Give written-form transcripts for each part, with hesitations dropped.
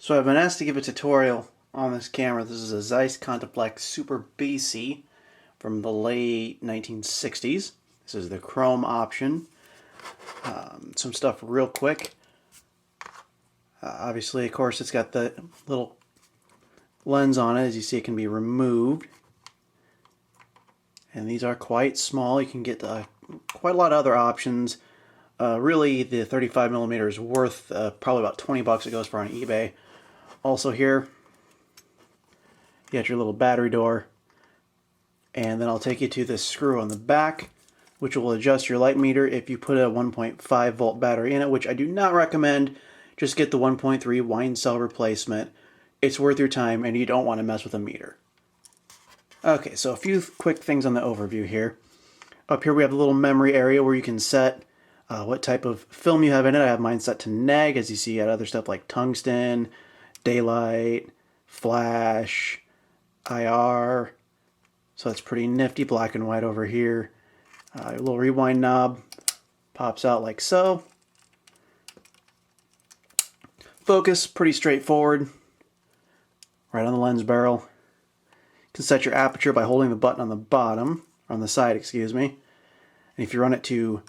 So I've been asked to give a tutorial on this camera. This is a Zeiss Contaflex Super BC from the late 1960s. This is the chrome option. Some stuff real quick. Obviously, of course, it's got the little lens on it. As you see, it can be removed. And these are quite small. You can get quite a lot of other options. Really, the 35mm is worth probably about 20 bucks. It goes for on eBay. Also here, you got your little battery door, and then I'll take you to this screw on the back, which will adjust your light meter if you put a 1.5 volt battery in it, which I do not recommend. Just get the 1.3 wine cell replacement. It's worth your time, and you don't want to mess with a meter. Okay, so a few quick things on the overview here. Up here we have the little memory area where you can set what type of film you have in it. I have mine set to neg. As you see, you got other stuff like tungsten, daylight, flash, IR. So that's pretty nifty. Black and white over here. A little rewind knob pops out like so. Focus, pretty straightforward. Right on the lens barrel. You can set your aperture by holding the button on the bottom, or on the side, excuse me. And if you run it to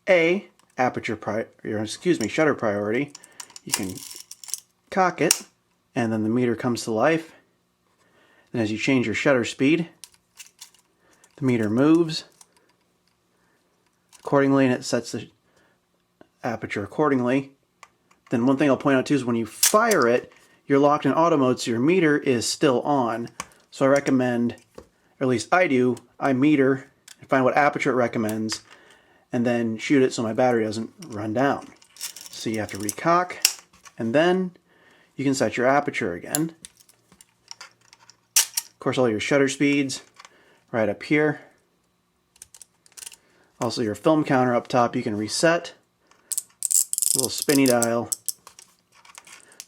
A, shutter priority, you can cock it, and then the meter comes to life. And as you change your shutter speed, the meter moves accordingly, and it sets the aperture accordingly. Then one thing I'll point out too is when you fire it, you're locked in auto mode, so your meter is still on. So I recommend, or at least I do, I meter and find what aperture it recommends, and then shoot it so my battery doesn't run down. So you have to recock, and then you can set your aperture again. Of course, all your shutter speeds right up here. Also your film counter up top you can reset. Little spinny dial.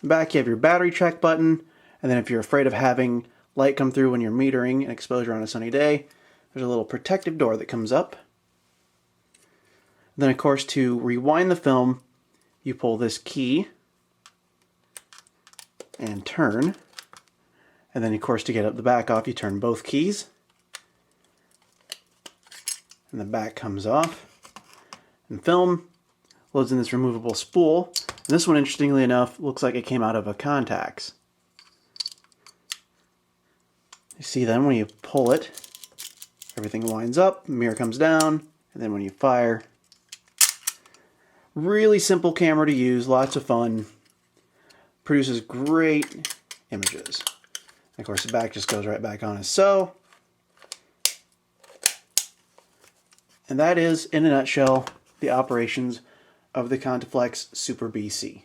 Back you have your battery check button, and then if you're afraid of having light come through when you're metering an exposure on a sunny day, there's a little protective door that comes up. Then of course to rewind the film, you pull this key and turn. And then of course to get up the back off, you turn both keys. And the back comes off. And film loads in this removable spool. And this one, interestingly enough, looks like it came out of a Contax. You see then when you pull it, everything winds up, the mirror comes down, and then when you fire, really simple camera to use, lots of fun, produces great images. And of course the back just goes right back on as so. And that is, in a nutshell, the operations of the Contaflex Super BC.